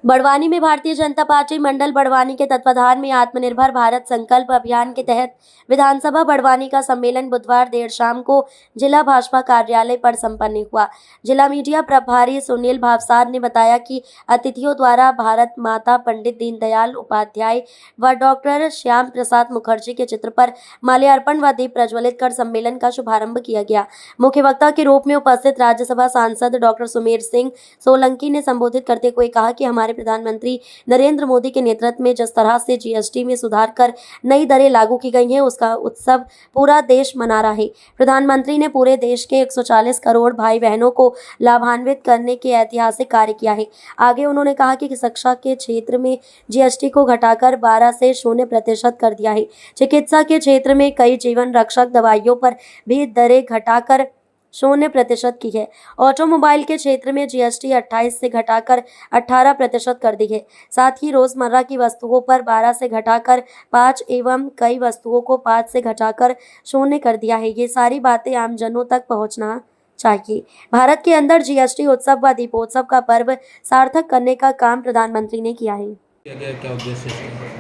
बड़वानी में भारतीय जनता पार्टी मंडल बड़वानी के तत्वाधान में आत्मनिर्भर भारत संकल्प अभियान के तहत विधानसभा बड़वानी का सम्मेलन बुधवार देर शाम को जिला भाजपा कार्यालय पर संपन्न हुआ। जिला मीडिया प्रभारी सुनील भावसार ने बताया कि अतिथियों द्वारा भारत माता पंडित दीनदयाल उपाध्याय व डॉक्टर श्याम प्रसाद मुखर्जी के चित्र पर माल्यार्पण व दीप प्रज्वलित कर सम्मेलन का शुभारंभ किया गया। मुख्य वक्ता के रूप में उपस्थित राज्यसभा सांसद डॉक्टर सुमेर सिंह सोलंकी ने संबोधित करते हुए कहा कि हमारे प्रधानमंत्री नरेंद्र मोदी के नेतृत्व में जिस तरह से जीएसटी में सुधार कर नई दरें लागू की गई हैं, उसका उत्सव पूरा देश मना रहा है। प्रधानमंत्री ने पूरे देश के 140 करोड़ भाई बहनों को लाभान्वित करने के ऐतिहासिक कार्य किया है। आगे उन्होंने कहा कि शिक्षा के क्षेत्र में जीएसटी को घटाकर 12 से 0% कर दिया है। चिकित्सा के क्षेत्र में कई जीवन रक्षक दवाइयों पर भी दरें घटाकर 0% की है। ऑटोमोबाइल के क्षेत्र में जीएसटी 28 से घटाकर 18% कर दी है। साथ ही रोजमर्रा की वस्तुओं पर 12 से घटाकर 5 एवं कई वस्तुओं को 5 से घटाकर 0 कर दिया है। ये सारी बातें आमजनों तक पहुंचना चाहिए। भारत के अंदर जीएसटी उत्सव व दीपोत्सव का पर्व सार्थक करने का काम प्रधानमंत्री ने किया है। क्या उद्देश्य है?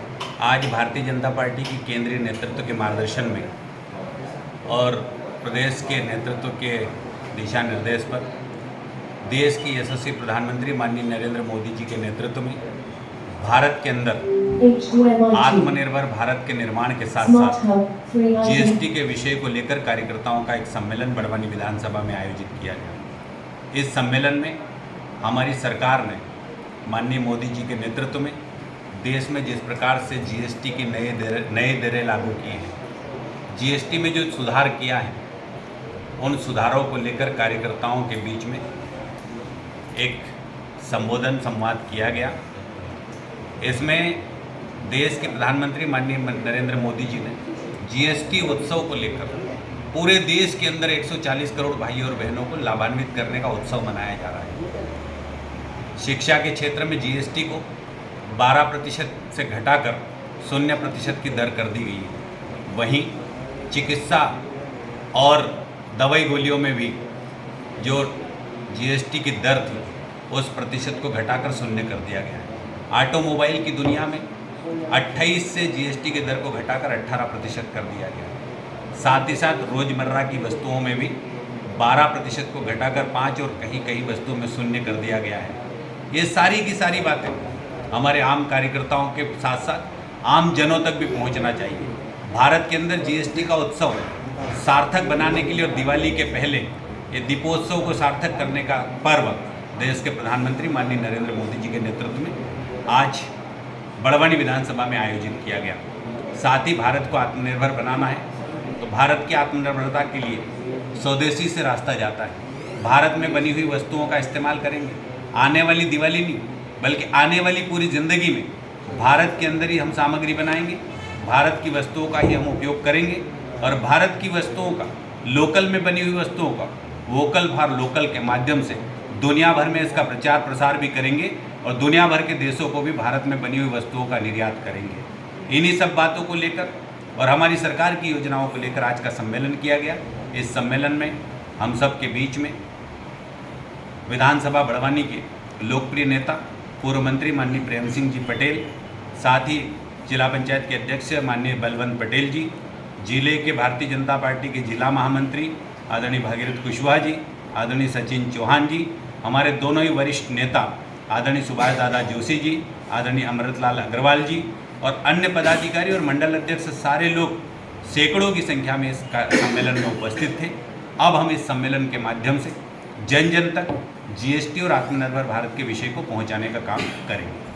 आज भारतीय जनता पार्टी की केंद्रीय नेतृत्व के मार्गदर्शन में और प्रदेश के नेतृत्व के दिशा निर्देश पर देश की यशस्वी प्रधानमंत्री माननीय नरेंद्र मोदी जी के नेतृत्व में भारत के अंदर आत्मनिर्भर भारत के निर्माण के साथ साथ जीएसटी के विषय को लेकर कार्यकर्ताओं का एक सम्मेलन बड़वानी विधानसभा में आयोजित किया गया। इस सम्मेलन में हमारी सरकार ने माननीय मोदी जी के नेतृत्व में देश में जिस प्रकार से जीएसटी की नए दरें लागू किए हैं, जीएसटी में जो सुधार किया है, उन सुधारों को लेकर कार्यकर्ताओं के बीच में एक संवाद किया गया। इसमें देश के प्रधानमंत्री माननीय नरेंद्र मोदी जी ने जीएसटी उत्सव को लेकर पूरे देश के अंदर 140 करोड़ भाई और बहनों को लाभान्वित करने का उत्सव मनाया जा रहा है। शिक्षा के क्षेत्र में जीएसटी को 12% से घटाकर 0% की दर कर दी गई है। वहीं चिकित्सा और दवाई गोलियों में भी जो जीएसटी की दर थी उस प्रतिशत को घटाकर 0 कर दिया गया है। ऑटोमोबाइल की दुनिया में 28 से जीएसटी की दर को घटाकर 18% कर दिया गया है। साथ ही साथ रोजमर्रा की वस्तुओं में भी 12% को घटाकर 5 और कहीं वस्तुओं में 0 कर दिया गया है। ये सारी की सारी बातें हमारे आम कार्यकर्ताओं के साथ साथ आम जनों तक भी पहुंचना चाहिए। भारत के अंदर जीएसटी का उत्सव सार्थक बनाने के लिए और दिवाली के पहले ये दीपोत्सव को सार्थक करने का पर्व देश के प्रधानमंत्री माननीय नरेंद्र मोदी जी के नेतृत्व में आज बड़वानी विधानसभा में आयोजित किया गया। साथ ही भारत को आत्मनिर्भर बनाना है तो भारत की आत्मनिर्भरता के लिए स्वदेशी से रास्ता जाता है। भारत में बनी हुई वस्तुओं का इस्तेमाल करेंगे। आने वाली दिवाली नहीं बल्कि आने वाली पूरी ज़िंदगी में भारत के अंदर ही हम सामग्री बनाएंगे, भारत की वस्तुओं का ही हम उपयोग करेंगे और भारत की वस्तुओं का, लोकल में बनी हुई वस्तुओं का वोकल फॉर लोकल के माध्यम से दुनिया भर में इसका प्रचार प्रसार भी करेंगे और दुनिया भर के देशों को भी भारत में बनी हुई वस्तुओं का निर्यात करेंगे। इन्हीं सब बातों को लेकर और हमारी सरकार की योजनाओं को लेकर आज का सम्मेलन किया गया। इस सम्मेलन में हम सब के बीच में विधानसभा बड़वानी के लोकप्रिय नेता पूर्व मंत्री माननीय प्रेम सिंह जी पटेल, साथ ही जिला पंचायत के अध्यक्ष माननीय बलवंत पटेल जी, जिले के भारतीय जनता पार्टी के जिला महामंत्री आदरणीय भागीरथ कुशवाहा जी, आदरणीय सचिन चौहान जी, हमारे दोनों ही वरिष्ठ नेता आदरणीय सुभाष दादा जोशी जी, आदरणीय अमृतलाल अग्रवाल जी और अन्य पदाधिकारी और मंडल अध्यक्ष सारे लोग सैकड़ों की संख्या में इस सम्मेलन में उपस्थित थे। अब हम इस सम्मेलन के माध्यम से जन जन तक जीएसटी और आत्मनिर्भर भारत के विषय को पहुंचाने का काम करेंगे।